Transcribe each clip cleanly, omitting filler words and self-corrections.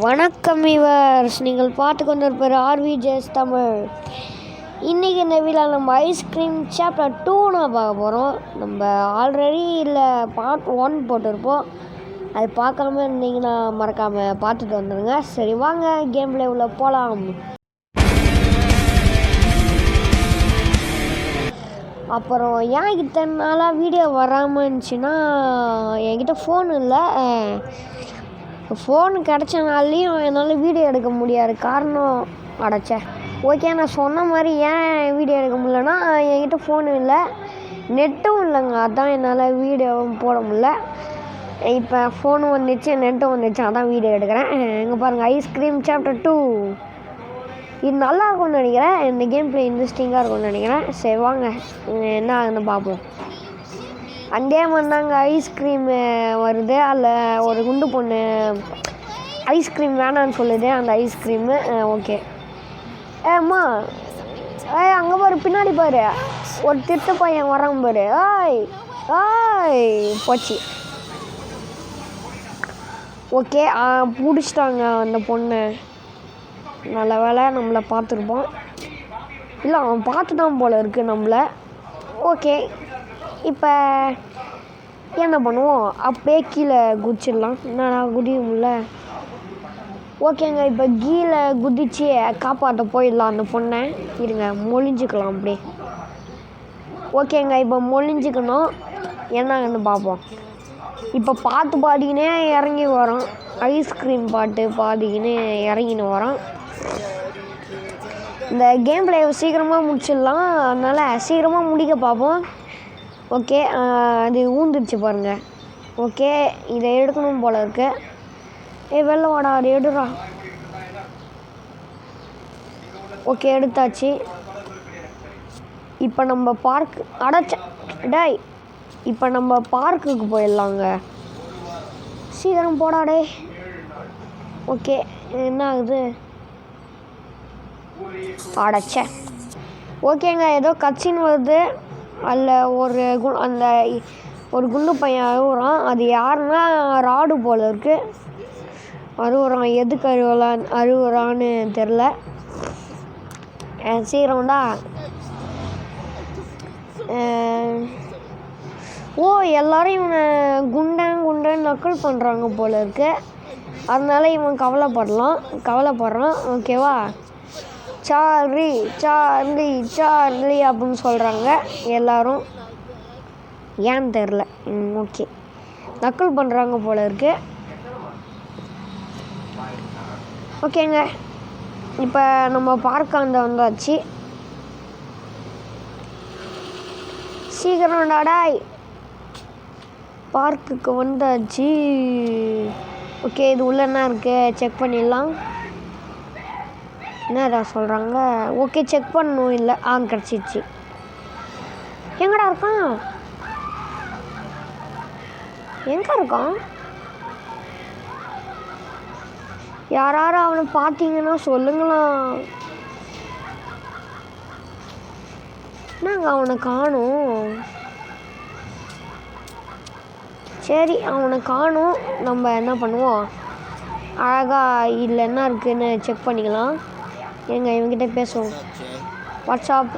வணக்கம் வியூவர்ஸ், நீங்கள் பார்த்து கொண்டிருப்பது RVJS தமிழ். இன்றைக்கி இந்த வீடியோவில் நம்ம ஐஸ்கிரீம் சாப்டர் 2 பார்க்க போகிறோம். நம்ம ஆல்ரெடி இல்லை பார்ட் 1 போட்டிருப்போம். அது பார்க்காம இருந்தீங்கன்னா மறக்காமல் பார்த்துட்டு வந்துடுங்க. சரி வாங்க கேம் பிளே உள்ள போகலாம். அப்புறம் ஏன் இத்தனை நாளாக வீடியோ வராமல் இருந்துச்சுன்னா, என்கிட்ட ஃபோன் இல்லை. ஃபோன் கிடச்சனாலையும் என்னால் வீடியோ எடுக்க முடியாது. காரணம் அடைச்சேன். ஓகே, நான் சொன்ன மாதிரி ஏன் வீடியோ எடுக்க முடியலன்னா, என்கிட்ட ஃபோனு இல்லை, நெட்டும் இல்லைங்க. அதான் என்னால் வீடியோவும் போட முடியல. இப்போ ஃபோனும் வந்துச்சு, நெட்டும் வந்துச்சு, அதான் வீடியோ எடுக்கிறேன். இங்கே பாருங்கள், ஐஸ்கிரீம் சாப்டர் 2. இது நல்லா இருக்கும்னு நினைக்கிறேன். இந்த கேம் பிளே இன்ட்ரெஸ்டிங்காக இருக்கும்னு நினைக்கிறேன். சரி வாங்க என்ன ஆகுதுன்னு பார்ப்போம். அதே மாதிரி தாங்க ஐஸ்கிரீம் வருது. அதில் ஒரு குண்டு பொண்ணு ஐஸ்கிரீம் வேணான்னு சொல்லுது. அந்த ஐஸ்கிரீமு ஓகே. ஏம்மா, அங்கே பாரு, பின்னாடி பாரு, ஒரு திட்டு பையன் வரான் பாரு. போச்சு. ஓகே, பிடிச்சிட்டாங்க அந்த பொண்ணு. நல்ல வேலை நம்மளை பார்த்துருப்போம். இல்லை, அவன் பார்த்துட்டான் போல் இருக்குது நம்மளை. ஓகே, இப்போ என்ன பண்ணுவோம், அப்படியே கீழே குதிச்சிடலாம். என்னடா குதியும்ல. ஓகேங்க, இப்போ கீழே குதிச்சு காப்பாற்ற போயிடலாம் அந்த பொண்ணை. இருங்க, மொழிஞ்சிக்கலாம் அப்படியே. ஓகேங்க, இப்போ மொழிஞ்சிக்கணும். என்னங்கன்னு பார்ப்போம். இப்போ பாட்டு பாடிக்கினே இறங்கி வரோம். ஐஸ்கிரீம் பாட்டு பாடிக்கின்னு இறங்கின்னு வரோம். இந்த கேம் பிளே சீக்கிரமாக முடிச்சிடலாம், அதனால் சீக்கிரமாக முடிக்க பார்ப்போம். ஓகே, அது ஊந்துருச்சு பாருங்கள். ஓகே, இதை எடுக்கணும் போல் இருக்கு. வெளில வாடா, அது எடுறா. ஓகே, எடுத்தாச்சு. இப்போ நம்ம பார்க் டாய். இப்போ நம்ம பார்க்குக்கு போயிடலாங்க. சீக்கிரம் போடாடே. ஓகே, என்ன ஆகுது? அடைச்ச. ஓகேங்க, ஏதோ கட்சின்னு வருது. அதில் ஒரு குண்டு பையன் அழுவுறான். அது யாருன்னா ராடு போல் இருக்குது. அழுவுறான். எதுக்கு அழுவுறான்னு தெரில. சீக்கிரம்டா. எல்லோரும் இவனை குண்டன் நக்கல் பண்ணுறாங்க போல் இருக்குது. அதனால இவன் கவலைப்படுறான். ஓகேவா? சார்லி அப்படின்னு சொல்கிறாங்க எல்லோரும். ஏன்னு தெரில. ஓகே, நக்கல் பண்ணுறாங்க போல் இருக்கு. ஓகேங்க, இப்போ நம்ம பார்க்காண்ட வந்தாச்சு. சீக்கிரம் டாடாய், பார்க்குக்கு வந்தாச்சு. ஓகே, இது உள்ள என்ன இருக்குது செக் பண்ணிடலாம். என்னடா சொல்கிறாங்க? ஓகே, செக் பண்ணணும். இல்லை, கிடச்சிச்சு. எங்கடா இருக்கான்? எங்கே இருக்கான்? யாராரும் அவனை பார்த்தீங்கன்னா சொல்லுங்களாம். நாங்கள் அவனை காணும். சரி, அவனை காணும். நம்ம என்ன பண்ணுவோம், அழகாக இதில் என்ன இருக்குதுன்னு செக் பண்ணிக்கலாம். இவங்கிட்ட பேசுவோம். வாட்ஸ்அப்.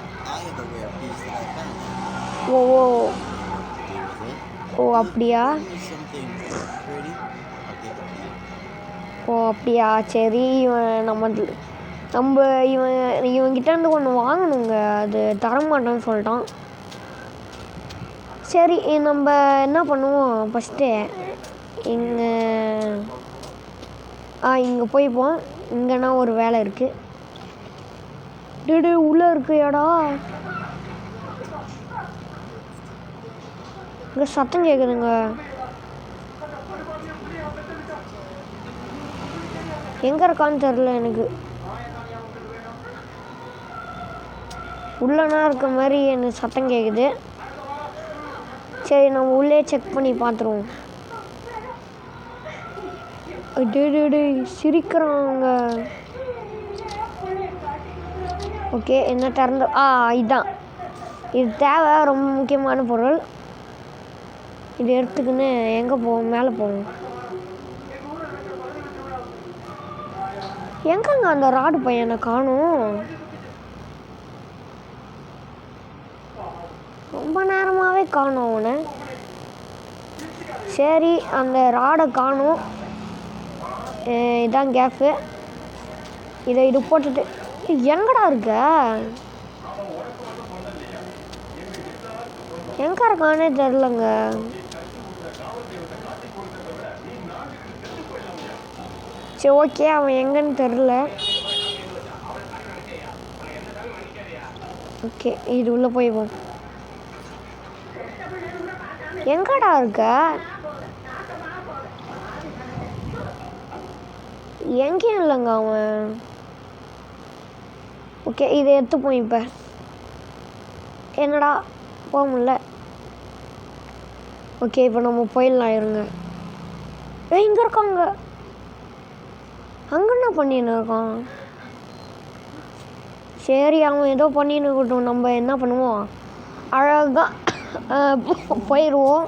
அப்படியா? அப்படியா? சரி, இவங்கிட்ட இருந்து ஒன்று வாங்கணுங்க. அது தரமாட்டேன்னு சொல்லிட்டான். சரி, நம்ம என்ன பண்ணுவோம், ஃபஸ்ட்டு இங்கே போய்ப்போம். இங்கேனா ஒரு வேலை இருக்குது. உள்ளே இருக்குயாடா. இங்கே சத்தம் கேட்குதுங்க. எங்கே இருக்கான்னு தெரில எனக்கு. உள்ளனா இருக்க மாதிரி எனக்கு சத்தம் கேட்குது. சரி, நம்ம உள்ளே செக் பண்ணி பார்த்துருவோம். சிரிக்கிறாங்க. ஓகே, என்ன திறந்து இதுதான். இது தேவை, ரொம்ப முக்கியமான பொருள். இது எடுத்துக்கின்னு எங்கே போவோம்? மேலே போவோம். எங்கங்க அந்த ராடு பையனை காணும்? ரொம்ப நேரமாகவே காணும் அவனை. சரி, அந்த ராடை காணும். இதான் கேஃபு. இது போட்டுட்டு எங்கடா இருக்க? எங்கே இருக்கானே தெரிலங்க. சரி, ஓகே, அவன் எங்கன்னு தெரில. ஓகே, இது உள்ளே போய்வோம். எங்கடா இருக்க? எங்கேயும் இல்லைங்க அவன். ஓகே, இதை எடுத்துப்போம். இப்போ என்னடா போக முடியல. ஓகே, இப்போ நம்ம போயிடலாம். இருங்க. இங்கே இருக்காங்க. அங்கே என்ன பண்ணின்னு இருக்கான்? சரி, அவன் ஏதோ பண்ணின்னு இருக்கட்டும். நம்ம என்ன பண்ணுவோம், அழகாக போயிடுவோம்.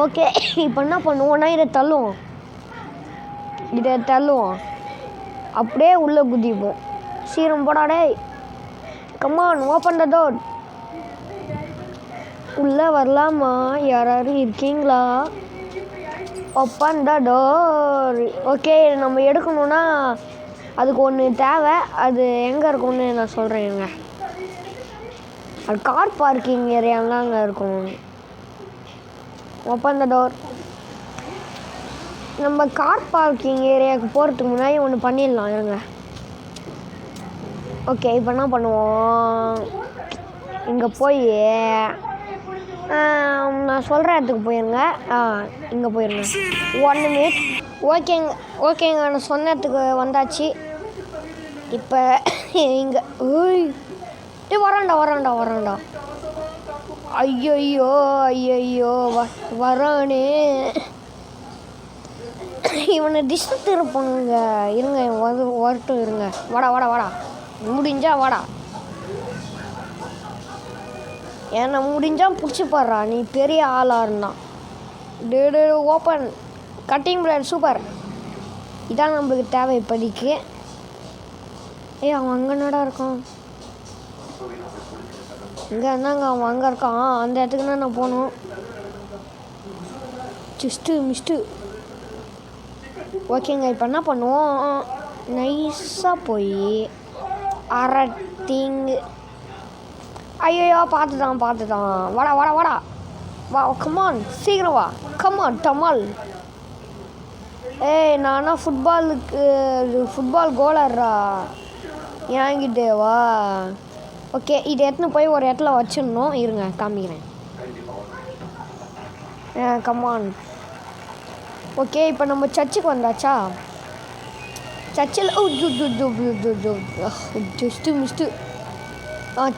ஓகே, இப்போ என்ன பண்ணுவோம்னா இதை தள்ளுவோம். அப்படியே உள்ளே குதிப்போம். சீரம் போடாடே. Come on, open the door. உள்ளே வரலாமா? யாராவது இருக்கீங்களா? Open the door. ஓகே, நம்ம எடுக்கணுன்னா அதுக்கு ஒன்று தேவை. அது எங்கே இருக்கும்னு நான் சொல்கிறேங்க. அது கார் பார்க்கிங் ஏரியாலாம் அங்கே இருக்கும். Open the door. நம்ம கார் பார்க்கிங் ஏரியாவுக்கு போகிறதுக்கு முன்னாடி ஒன்று பண்ணிடலாம். இருங்க. ஓகே, இப்போ என்ன பண்ணுவோம், இங்கே போய் நான் சொல்கிற இடத்துக்கு போயிருங்க. இங்கே போயிருங்க. 1 minute. ஓகேங்க, நான் சொன்ன இடத்துக்கு வந்தாச்சு. இப்போ இங்கே வரான்டா. ஐயோ வரானே. இவனை டிஸ்ட் திருப்பணுங்க. இருங்க, வரட்டும். இருங்க. வாடா முடிஞ்சா வாடா. என்னை முடிஞ்சா பிடிச்சி பாடுறா. நீ பெரிய ஆளாக இருந்தான். Open cutting blade. சூப்பர். இதான் நம்மளுக்கு தேவை இப்போதைக்கு. அவன் அங்கே என்னடா இருக்கான்? இங்கே இருந்தாங்க. அவன் அங்கே இருக்கான். அந்த இடத்துக்கு தான் நான் போகணும். மிஸ்ட்டு. ஓகேங்க, இப்போ என்ன பண்ணுவோம், நைஸாக போய் அரட்டிங்கு. ஐயோ, பார்த்துட்டான். வாடா. வா, கமான், சீக்கிரம் வா. கமான் டமால். நானா ஃபுட்பால் கோலர்ரா. ஏங்கிட்டே வா. ஓகே, இதை எடுத்துன்னு போய் ஒரு இடத்துல வச்சிடணும். இருங்க, காமிக்கிறேன். கமான். ஓகே, இப்போ நம்ம சர்ச்சுக்கு வந்தாச்சா? சர்ச்சில் மிஸ்ட்டு.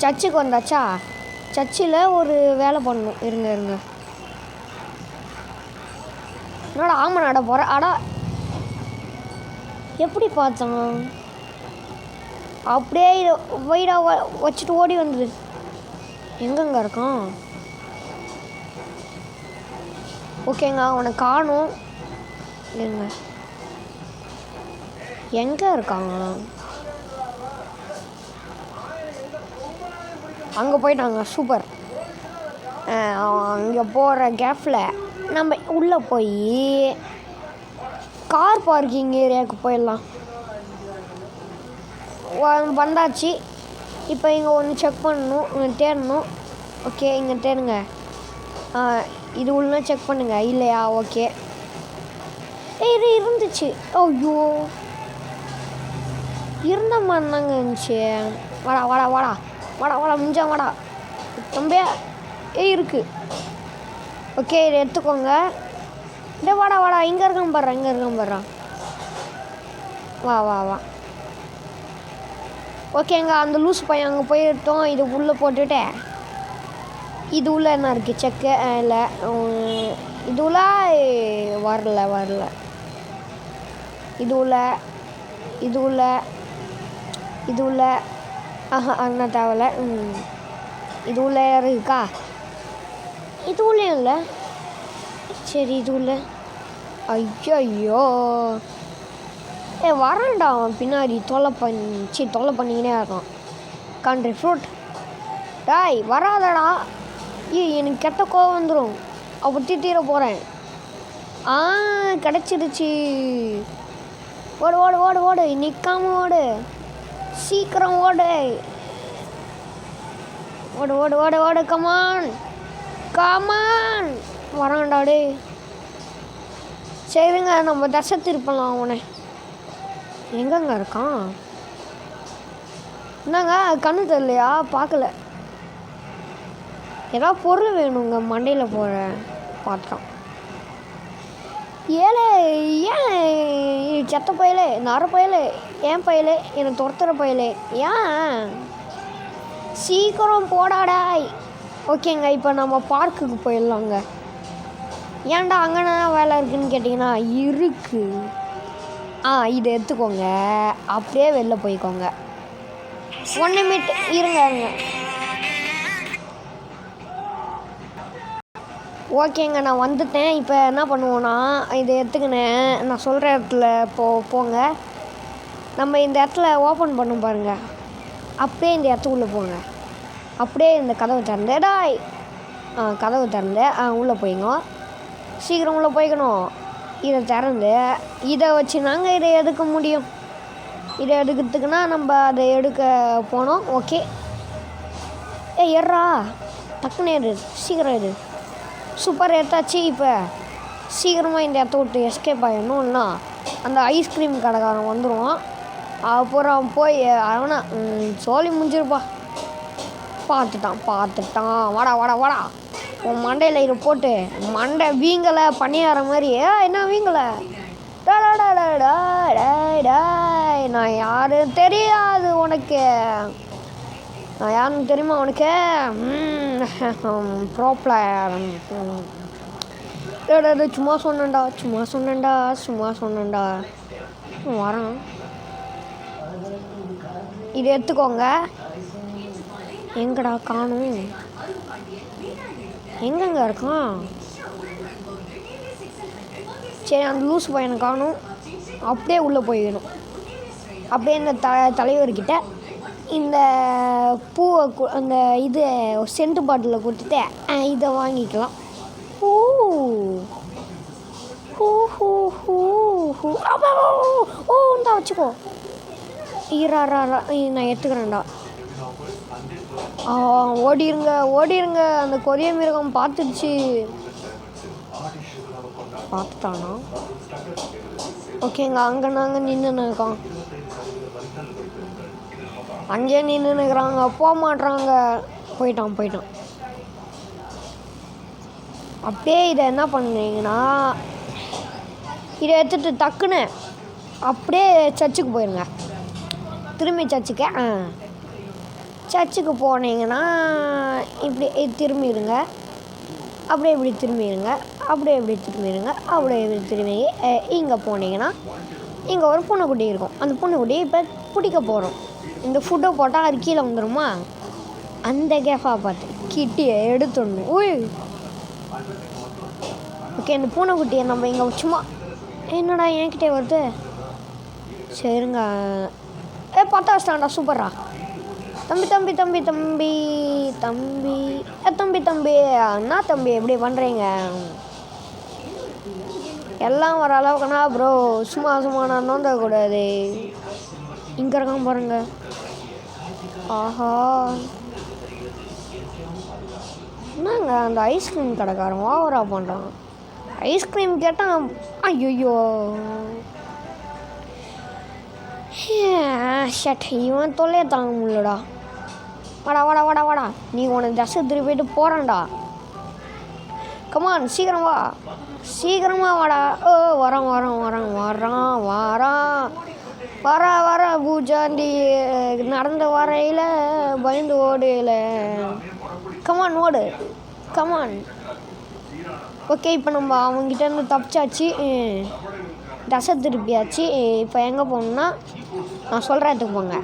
சர்ச்சுக்கு வந்தாச்சா? சர்ச்சில் ஒரு வேலை பண்ணணும். இருங்க. என்னடா ஆமாம் போகிற. அடா, எப்படி பார்த்தான்? அப்படியே வைடாக வச்சுட்டு ஓடி வந்தது. எங்கெங்க இருக்கான்? ஓகேங்க, அவனை காணும். எங்கே இருக்காங்க? அங்கே போயிட்டாங்க. சூப்பர். அங்கே போகிற கேப்பில் நம்ம உள்ளே போய் கார் பார்க்கிங் ஏரியாவுக்கு போயிடலாம். வந்தாச்சு. இப்போ இங்கே ஒன்று செக் பண்ணணும். இங்கே தேடணும். ஓகே, இங்கே தேடுங்க. இது உள்ள செக் பண்ணுங்க. இல்லையா? ஓகே, இது இருந்துச்சு. ஐயோ, இருந்த மாதிரி தாங்க இருந்துச்சு. வாடா முடிஞ்சா வாடா தம்பியா. இருக்கு. ஓகே, இதை எடுத்துக்கோங்க. வாடா இங்கே இருக்கான் பாடுறான். வா. ஓகேங்க, அந்த லூஸ் பையன் அங்கே போயிட்டோம். இது உள்ளே போட்டுட்டு இது உள்ள என்ன இருக்குது செக்கு? இல்லை, இது உள்ள வரல. இது உள்ள அண்ணா தேவையில்ல. இது உள்ள இருக்கா? இது உள்ளேயும் இல்லை. சரி, இது உள்ள. ஐயோ, வரேன்டா அவன் பின்னாடி தொல்லை பண்ணிக்கினே இருக்கான். கண்ட்ரி ஃப்ரூட் டாய் வராதடா. எனக்கு கெட்ட கோவம் வந்துடும். அப்போ தீர போகிறேன். கிடச்சிருச்சு. ஓடு ஓடு ஓடு ஓடு, நிற்காம ஓடு, சீக்கிரம் ஓடு, ஓடு ஓடு ஓடு ஓடு, கமான் கமான். வரான்டாடே. சரிங்க, நம்ம தசை திருப்பலாம் அவனை. எங்கங்க இருக்கான்? என்னங்க கண்ணு தெரியலையா? பார்க்கல. ஏதாவது பொருள் வேணுங்க, மண்டையில் போகிற பாத்திரம். ஏழை ஏன் செத்த பயலே, நர பயலே, ஏன் பயலே, என்னை துரத்துற பயலே, ஏன் சீக்கிரம் போடாடாய். ஓகேங்க, இப்போ நம்ம பார்க்குக்கு போயிடலாங்க. ஏன்டா அங்கே வேலை இருக்குதுன்னு கேட்டிங்கன்னா இருக்குது. இதை எடுத்துக்கோங்க, அப்படியே வெளில போய்க்கோங்க. 1 நிமிட் இருங்க. ஓகேங்க, நான் வந்துட்டேன். இப்போ என்ன பண்ணுவோன்னா, இதை எடுத்துக்கினேன், நான் சொல்கிற இடத்துல போங்க. நம்ம இந்த இடத்துல ஓப்பன் பண்ண பாருங்கள். அப்படியே இந்த இடத்துக்குள்ளே போங்க. அப்படியே இந்த கதவை திறந்து டாய். கதவை திறந்து உள்ளே போய்ங்க. சீக்கிரம் உள்ளே போய்க்கணும். இதை திறந்து இதை வச்சு நாங்கள் இதை எடுக்க முடியும். இதை எடுக்கிறதுக்குன்னா நம்ம அதை எடுக்க போனோம். ஓகே, ஏறா டக்குன்னு ஏறு, சீக்கிரம் ஏறு. சூப்பர், எடுத்தாச்சு. இப்போ சீக்கிரமாக இந்த இடத்த விட்டு எஸ்கேப் ஆகிடணும். இல்லைனா அந்த ஐஸ்கிரீம் கடைக்காரன் வந்துடுவான். அப்புறம் போய் அவனா சோழி முடிஞ்சிருப்பா. பார்த்துட்டான். வாடா வாடா வாடா, உன் மண்டையில் இதை போட்டு மண்டை வீங்கலை பணியார மாதிரி. என்ன வீங்கலை? நான் யாரு தெரியாது உனக்கு? நான் யாருன்னு தெரியுமா உனக்கு? ப்ரோப்ளர். சும்மா சொன்னேன்டா. வரேன். இதை எடுத்துக்கோங்க. எங்கடா காணும்? எங்கெங்க இருக்கான்? சரி, அந்த லூஸ் பையனை காணும். அப்படியே உள்ளே போயிடணும். அப்படியே இந்த தலைவர்கிட்ட இந்த பூவை அந்த இது சென்ட் பாட்டிலில் கொடுத்துட்டு இதை வாங்கிக்கலாம். இந்தா வச்சுக்கோ. நான் எடுத்துக்கிறேன்டா. ஓடிருங்க. அந்த கொரிய மிருகம் பார்த்துட்டானா? ஓகேங்க, அங்கே நாங்கள் நின்றுருக்கோம். அங்கேயே நின்றுக்கிறாங்க, போக மாட்றாங்க. போயிட்டான். அப்படியே இதை என்ன பண்ணுறீங்கன்னா, இதை எடுத்துகிட்டு டக்குன்னு அப்படியே சர்ச்சுக்கு போயிடுங்க. திரும்பி சர்ச்சுக்கு போனீங்கன்னா இப்படி திரும்பிடுங்க. அப்படியே இப்படி திரும்பிடுங்க. இங்கே போனீங்கன்னா இங்கே ஒரு பூனைக்குட்டி இருக்கும். அந்த பூனைக்குட்டியை இப்போ பிடிக்க போகிறோம். இந்த ஃபுட்டை போட்டால் அது கீழே வந்துடுமா? அந்த கேஃபா பார்த்து கிட்டியை எடுத்துடணும். ஓகே, இந்த பூனைக்குட்டியை நம்ம இங்கே சும்மா என்னடா என்கிட்டே வருது? சரிங்க, பார்த்தா வச்சிட்டான்டா. சூப்பரா. தம்பி என்ன தம்பி எப்படி பண்ணுறீங்க? எல்லாம் வர அளவுக்குண்ணா ப்ரோ. சும்மா நான் நோந்தக்கூடாது. இங்கே இருக்கான் பாருங்க. ஆஹா, என்னங்க அந்த ஐஸ்கிரீம் கடைக்காரன் ஓவரா பண்ணுறான். ஐஸ்கிரீம் கேட்டான். ஐயோ ஷட், இவன் தொல்லையை தாங்க முடியலடா. வாடா, நீ உனக்கு தசை திருப்பி போயிட்டு போகிறான்டா. கமான், சீக்கிரமா வாடா. வரான் பூஜாண்டி. நடந்த வரையில் பயந்து ஓடையில். கமான், ஓடு. ஓகே, இப்போ நம்ம அவங்ககிட்ட தப்பிச்சாச்சு. தசை திருப்பியாச்சு. இப்போ எங்கே போகணுன்னா நான் சொல்கிற இடத்துக்கு போங்க.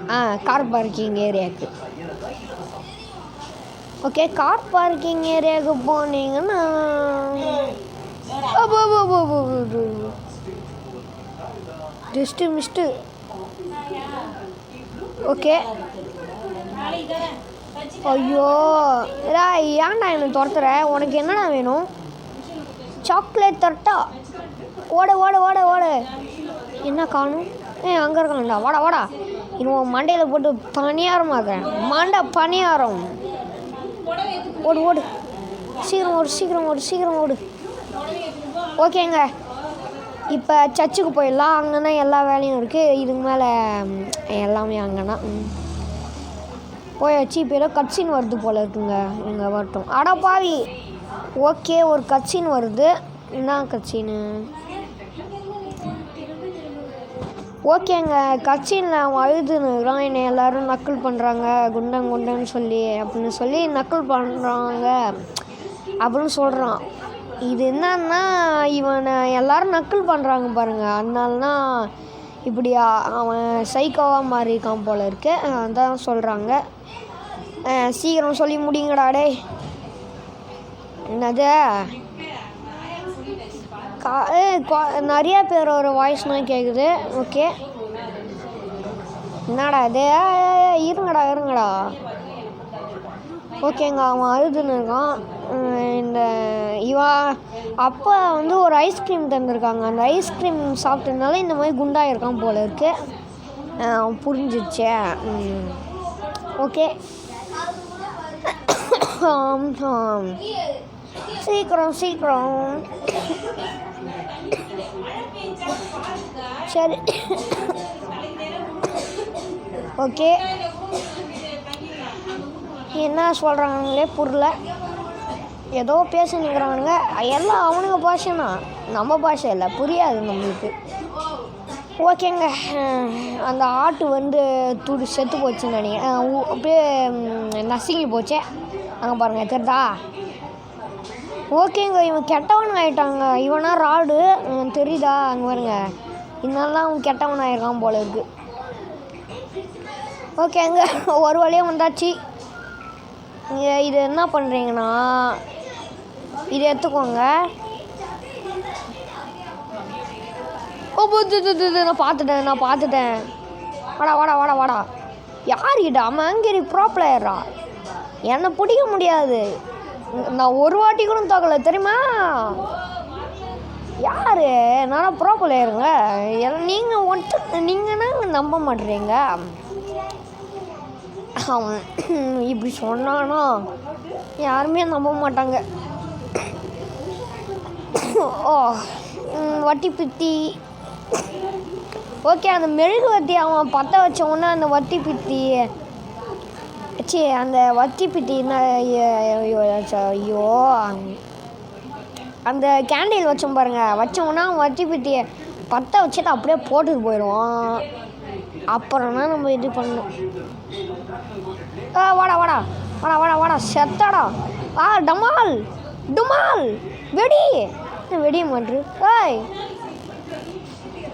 கார் பார்க்கிங் ஏரியாவுக்கு. ஓகே, கார் பார்க்கிங் ஏரியாவுக்கு போனீங்கன்னா ஜஸ்ட்டு மிஸ்ட்டு. ஓகே. ஐயோ ஏன்டா என்னை துரத்துற? உனக்கு என்னடா வேணும்? சாக்லேட் தரட்டா? ஓட ஓட ஓட ஓட. என்ன காணும்? அங்கே இருக்கான்டா. வாடா வாடா. இன்னும் மண்டையில் போட்டு பணியாரமாக்குறேன். மண்டை பணியாரம். ஓடு ஓடு. சீக்கிரம் ஓடு சீக்கிரம் ஓடு சீக்கிரம் ஓடு. ஓகேங்க, இப்போ சர்ச்சுக்கு போயிடலாம். அங்கேனா எல்லா வேலையும் இருக்குது. இதுக்கு மேலே எல்லாமே அங்கேனா போயாச்சு. இப்போ ஏதோ கட்சின்னு வருது போல் இருக்குங்க. இங்கே வரட்டும். அட பாவி. ஓகே, ஒரு கட்சின்னு வருது. என்ன கட்சின்னு? ஓகேங்க, கட்சியில் அவன் அழுதுன்னுறான். என்னை எல்லோரும் நக்கல் பண்ணுறாங்க குண்டன் குண்டன்னு அப்படின்னு சொல்லி நக்கல் பண்ணுறாங்க அப்படின்னு சொல்கிறான். இது என்னன்னா, இவனை எல்லோரும் நக்கல் பண்ணுறாங்க பாருங்கள். அதனாலதான் இப்படி அவன் சைக்கோவாக மாறியிருக்கான் போல இருக்கு. அதான் சொல்கிறாங்க. சீக்கிரம் சொல்லி முடிங்கடா டே. என்னது? நிறையா பேரோட வாய்ஸ்லாம் கேட்குது. ஓகே, என்னடா இது? இருங்கடா. ஓகேங்க, அவன் அழுதுன்னு இருக்கான். இவன் அப்பா ஒரு ஐஸ்கிரீம் தந்துருக்காங்க. அந்த ஐஸ்கிரீம் சாப்பிட்டதுனால இந்த மாதிரி குண்டாயிருக்கான் போல இருக்கு. புரிஞ்சிச்சே. ஓகே, சீக்கிரம் சரி. ஓகே, என்ன சொல்கிறாங்களே புரியல. ஏதோ பேசினுக்கிறானுங்க. எல்லாம் அவனுங்க பாஷைனா, நம்ம பாஷை இல்லை, புரியாது நம்மளுக்கு. ஓகேங்க, அந்த ஆட்டு துடி செத்து போச்சுன்னு நினைக்கிறேன். அப்படியே நசுங்கி போச்சே. அங்கே பாருங்கள், தெரிதா? ஓகேங்க, இவன் கெட்டவன் ஆகிட்டாங்க. இவனா ராடு தெரியுதா? அங்கே பாருங்க, இதனாலாம் அவன் கெட்டவன் ஆகிருக்கான் போல இருக்கு. ஓகேங்க, ஒரு வழியாக வந்தாச்சு. இது என்ன பண்ணுறீங்கன்னா, இதை எடுத்துக்கோங்க. நான் பார்த்துட்டேன். வாடா. யார்கிட்ட? அவன் அங்கே ப்ரோ பிளேயரா? என்னை பிடிக்க முடியாது. நான் ஒரு வாட்டி கூட தோக்கலை தெரியுமா? யார்? நான் ப்ரோ பிளேயருங்க. நீங்கன்னா நம்ப மாட்டேறீங்க. அவன் இப்படி சொன்னானா யாருமே நம்ப மாட்டாங்க. ஓ, வட்டி பித்தி. ஓகே, அந்த மெழுகுவர்த்தி அவன் பற்ற வச்ச உடனே அந்த வட்டி பித்தி அந்த வத்தி பித்தி ஐயோ, அந்த கேண்டில் வச்சோம் பாருங்கள். வச்சோம்னா வத்தி பித்தியை பற்ற வச்சுட்டு அப்படியே போட்டுட்டு போயிடுவான். அப்புறம் தான் நம்ம இது பண்ணணும். வாடா செத்தாடா. டமால் வெடிய மாட்டு.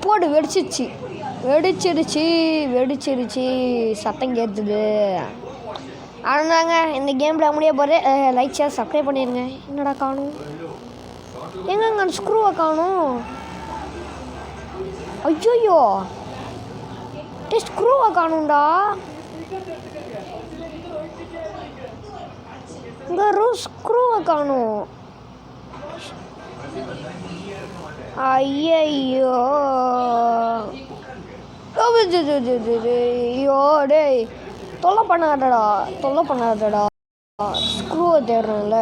போடு. வெடிச்சிடுச்சு. சத்தம் கேட்டுது. அதுதாங்க இந்த கேமில் முடிய போது. லைக் ஷேர் சப்ஸ்கிரைப் பண்ணிடுங்க. என்னடா காணும்? எங்கங்க ஸ்க்ரூவை காணும்? ஐயோ, ஸ்க்ரூவை காணும்டா. இங்கே ஸ்க்ரூவை காணும். ஐயோ டேய், தொல்லை பண்ணாதடா. ஸ்க்ரூவை தேடுறோம்ல.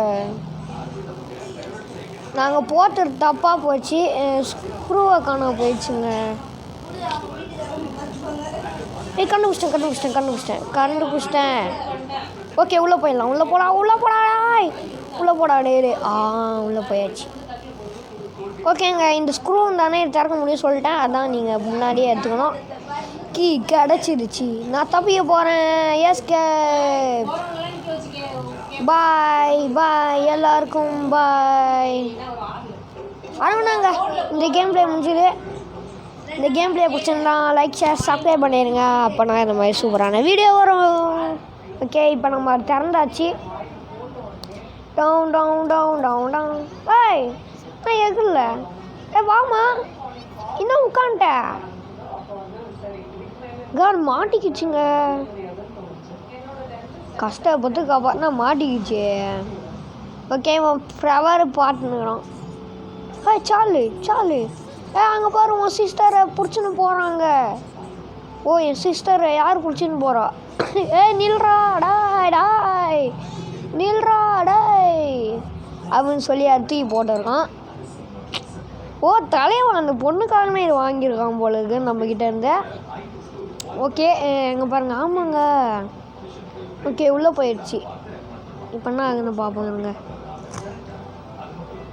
நாங்கள் போட்டு தப்பாக போச்சு. ஸ்க்ரூவை காண போயிடுச்சுங்க. கண்டுபிடிச்சிட்டேன். ஓகே, உள்ளே போயிடலாம். உள்ளே போடா டேரு. உள்ளே போயாச்சு. ஓகேங்க, இந்த ஸ்க்ரூ தானே திறக்க முடியும் சொல்லிட்டேன். அதான் நீங்கள் முன்னாடியே எடுத்துக்கணும். கீ கிடச்சிருச்சு. நான் தப்பிக்க போகிறேன். எஸ்கேப். பாய் எல்லாருக்கும் பாய். அவ்வளோதாங்க, இந்த கேம் பிளே முடிஞ்சுது. இந்த கேம் பிளே பிடிச்சிருந்தா லைக் ஷேர் சப்ஸ்கிரைப் பண்ணிடுங்க. அப்போ நான் இந்த மாதிரி சூப்பரான வீடியோ வரும். ஓகே, இப்போ நம்ம திறந்தாச்சு. டவுன். நான் எதிரில் வாமா, இன்னும் உட்காந்துட்டேன். கார் மாட்டிக்கிச்சுங்க. கஷ்டப்பட்டு காப்பாற்றினா மாட்டிக்கிச்சு. ஓகே இவன் ஃப்ளவர் பாட்டுனுக்குறான். சாலு சாலு அங்கே பாரு உன் சிஸ்டரை பிடிச்சின்னு போகிறாங்க. ஓ என் சிஸ்டரை யார் பிடிச்சின்னு போகிறா? நில்றா டாய் டாய் நில்றா டாய் அப்படின்னு சொல்லி தூக்கி போட்டிருக்கான். ஓ தலைவன் அந்த பொண்ணுக்காகவே இது வாங்கியிருக்கான் போல இருக்கு நம்மக்கிட்ட இருந்து. ஓகே எங்கே பாருங்கள். ஆமாங்க. ஓகே உள்ளே போயிடுச்சு. இப்போ என்ன ஆகுதுன்னு பார்ப்போங்க.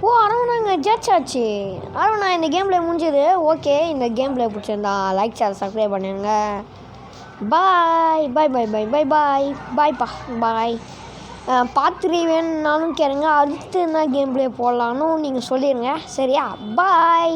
ஓ அரவணாங்க ஜெயிச்சாச்சு. அரவணா இந்த கேம் பிளே முடிஞ்சது. ஓகே இந்த கேம் பிளே பிடிச்சிருந்தா லைக் ஷேர் சப்ஸ்கிரைப் பண்ணுங்க. பாய் பாய் பாய் பாய் பாய் பாய் பாய்ப்பா பாய். பார்த்து வேணும்னாலும் கேளுங்க. அடுத்து என்ன கேம் பிளே போடலான்னு நீங்கள் சொல்லிடுங்க. சரியா? பாய்.